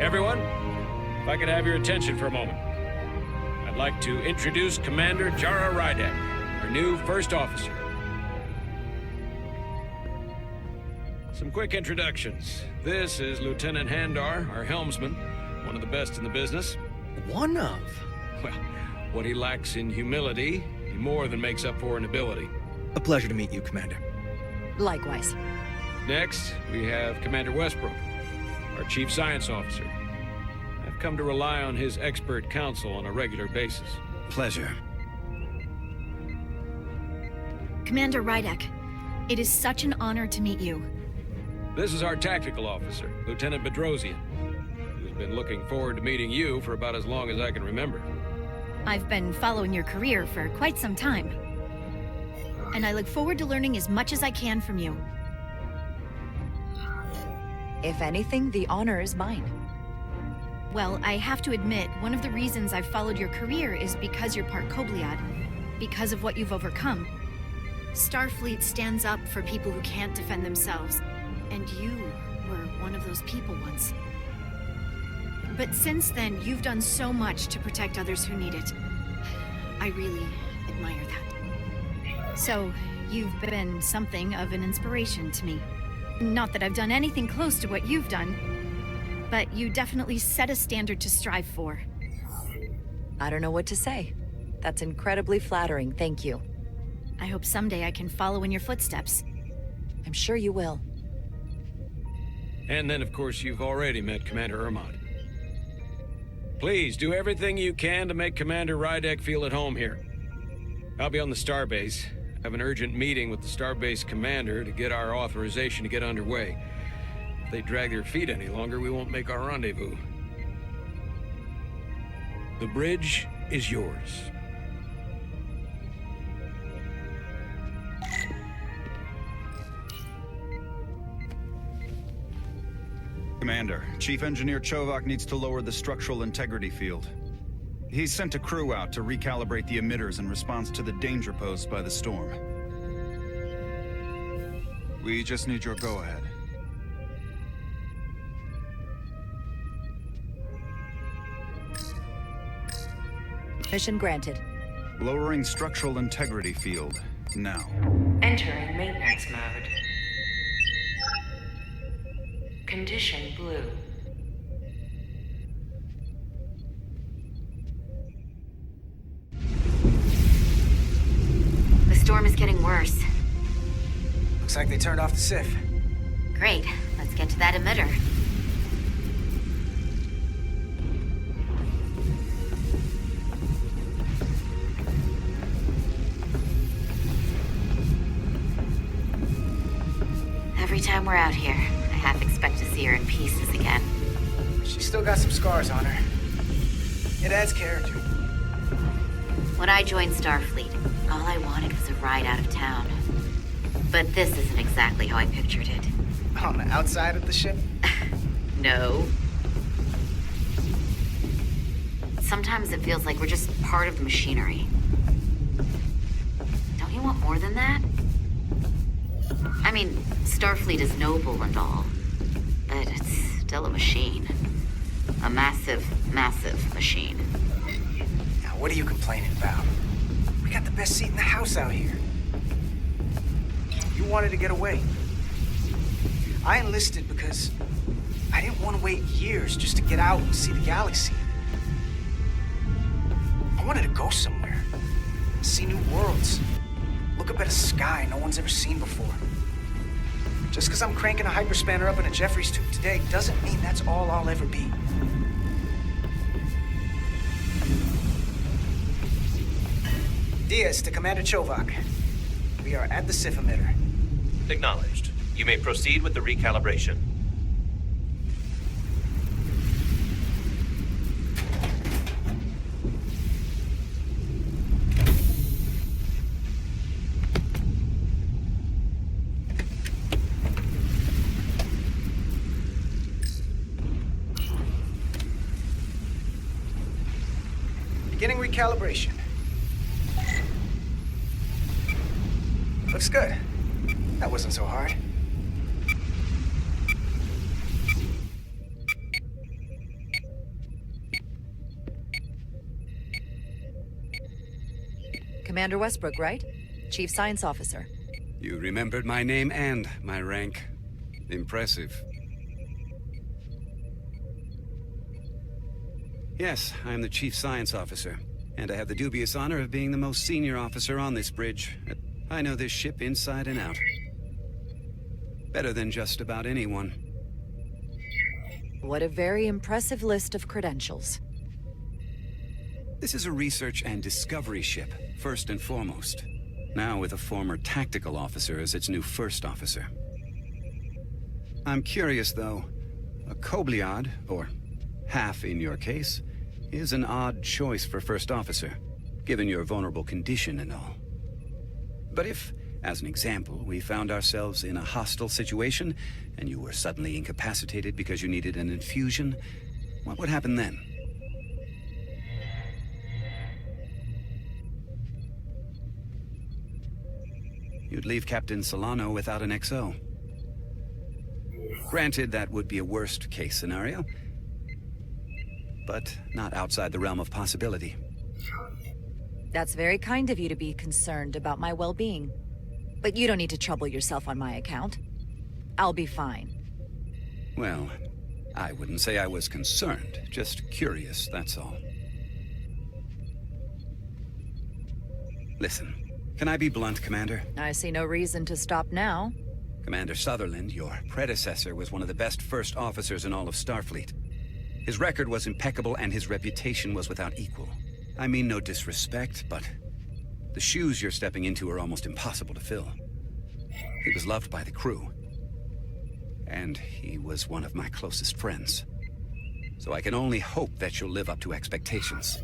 Everyone, if I could have your attention for a moment. I'd like to introduce Commander Jara Rydek, our new first officer. Some quick introductions. This is Lieutenant Handar, our helmsman, one of the best in the business. One of? Well, what he lacks in humility, he more than makes up for in ability. A pleasure to meet you, Commander. Likewise. Next, we have Commander Westbrook, our Chief Science Officer. I've come to rely on his expert counsel on a regular basis. Pleasure. Commander Rydek, it is such an honor to meet you. This is our tactical officer, Lieutenant Bedrosian, who's been looking forward to meeting you for about as long as I can remember. I've been following your career for quite some time, and I look forward to learning as much as I can from you. If anything, the honor is mine. Well, I have to admit, one of the reasons I've followed your career is because you're part Kobliad, because of what you've overcome. Starfleet stands up for people who can't defend themselves, and you were one of those people once. But since then, you've done so much to protect others who need it. I really admire that. So, you've been something of an inspiration to me. Not that I've done anything close to what you've done, but you definitely set a standard to strive for. I don't know what to say. That's incredibly flattering, thank you. I hope someday I can follow in your footsteps. I'm sure you will. And then, of course, you've already met Commander Ermont. Please, do everything you can to make Commander Rydek feel at home here. I'll be on the starbase. I have an urgent meeting with the starbase commander to get our authorization to get underway. If they drag their feet any longer, we won't make our rendezvous. The bridge is yours. Commander, Chief Engineer Chovak needs to lower the structural integrity field. He's sent a crew out to recalibrate the emitters in response to the danger posed by the storm. We just need your go-ahead. Mission granted. Lowering structural integrity field, now. Entering maintenance mode. Condition blue. The storm is getting worse. Looks like they turned off the SIF. Great. Let's get to that emitter. Every time we're out here, I half expect to see her in pieces again. She's still got some scars on her. It adds character. When I joined Starfleet, all I wanted was a ride out of town. But this isn't exactly how I pictured it. On the outside of the ship? No. Sometimes it feels like we're just part of the machinery. Don't you want more than that? I mean, Starfleet is noble and all, but it's still a machine. A massive, massive machine. Now, what are you complaining about? We got the best seat in the house out here. You wanted to get away. I enlisted because I didn't want to wait years just to get out and see the galaxy. I wanted to go somewhere, see new worlds, look up at a sky no one's ever seen before. Just because I'm cranking a hyperspanner up in a Jeffries tube today doesn't mean that's all I'll ever be. Diaz to Commander Chovak. We are at the SIF emitter. Acknowledged. You may proceed with the recalibration. Beginning recalibration. Looks good. That wasn't so hard. Commander Westbrook, right? Chief Science Officer. You remembered my name and my rank. Impressive. Yes, I am the Chief Science Officer, and I have the dubious honor of being the most senior officer on this bridge. I know this ship inside and out. Better than just about anyone. What a very impressive list of credentials. This is a research and discovery ship, first and foremost. Now with a former tactical officer as its new first officer. I'm curious, though. A Kobliad, or half in your case, is an odd choice for first officer, given your vulnerable condition and all. But if, as an example, we found ourselves in a hostile situation, and you were suddenly incapacitated because you needed an infusion, what would happen then? You'd leave Captain Solano without an XO. Granted, that would be a worst-case scenario, but not outside the realm of possibility. That's very kind of you to be concerned about my well-being. But you don't need to trouble yourself on my account. I'll be fine. Well, I wouldn't say I was concerned, just curious, that's all. Listen, can I be blunt, Commander? I see no reason to stop now. Commander Sutherland, your predecessor, was one of the best first officers in all of Starfleet. His record was impeccable and his reputation was without equal. I mean no disrespect, but the shoes you're stepping into are almost impossible to fill. He was loved by the crew. And he was one of my closest friends. So I can only hope that you'll live up to expectations.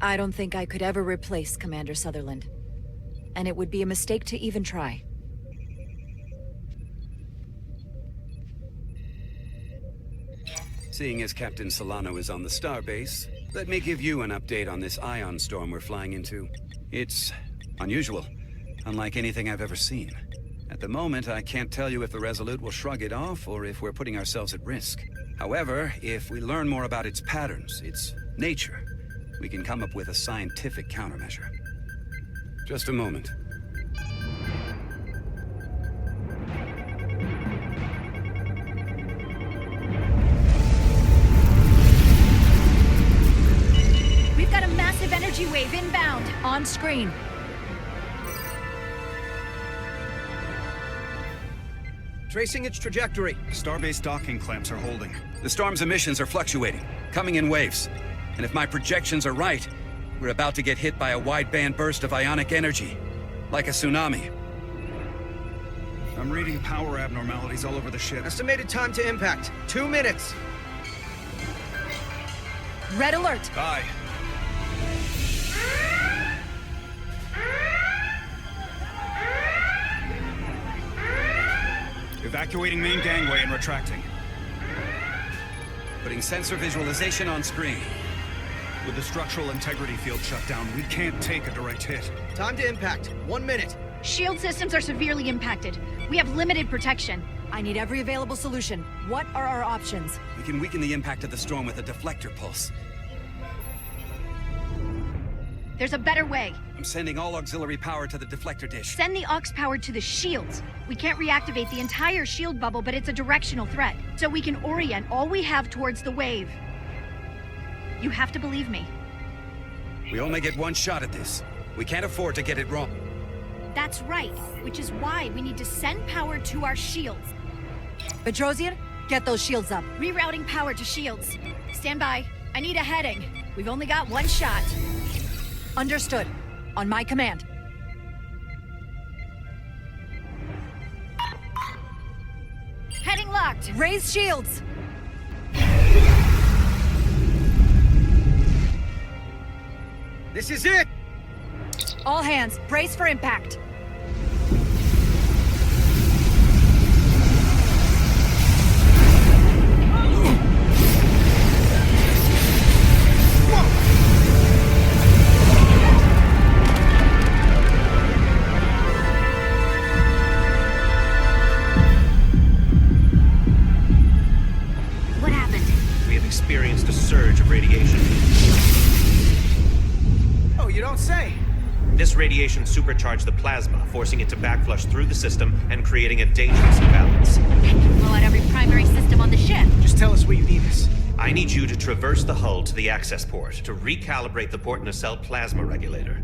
I don't think I could ever replace Commander Sutherland. And it would be a mistake to even try. Seeing as Captain Solano is on the starbase, let me give you an update on this ion storm we're flying into. It's unusual, unlike anything I've ever seen. At the moment, I can't tell you if the Resolute will shrug it off or if we're putting ourselves at risk. However, if we learn more about its patterns, its nature, we can come up with a scientific countermeasure. Just a moment. We've got a massive energy wave inbound. On screen. Tracing its trajectory. Starbase docking clamps are holding. The storm's emissions are fluctuating, coming in waves. And if my projections are right, we're about to get hit by a wideband burst of ionic energy. Like a tsunami. I'm reading power abnormalities all over the ship. Estimated time to impact, 2 minutes. Red alert! Aye. Evacuating main gangway and retracting. Putting sensor visualization on screen. With the structural integrity field shut down, we can't take a direct hit. Time to impact, 1 minute. Shield systems are severely impacted. We have limited protection. I need every available solution. What are our options? We can weaken the impact of the storm with a deflector pulse. There's a better way. I'm sending all auxiliary power to the deflector dish. Send the aux power to the shields. We can't reactivate the entire shield bubble, but it's a directional threat. So we can orient all we have towards the wave. You have to believe me. We only get one shot at this. We can't afford to get it wrong. That's right, which is why we need to send power to our shields. Bedrosian, get those shields up. Rerouting power to shields. Stand by. I need a heading. We've only got one shot. Understood. On my command. Heading locked. Raise shields! This is it! All hands, brace for impact. What happened? We have experienced a surge of radiation. Oh, you don't say. This radiation supercharged the plasma, forcing it to backflush through the system and creating a dangerous imbalance. It can blow out every primary system on the ship. Just tell us where you need us. I need you to traverse the hull to the access port to recalibrate the port nacelle plasma regulator.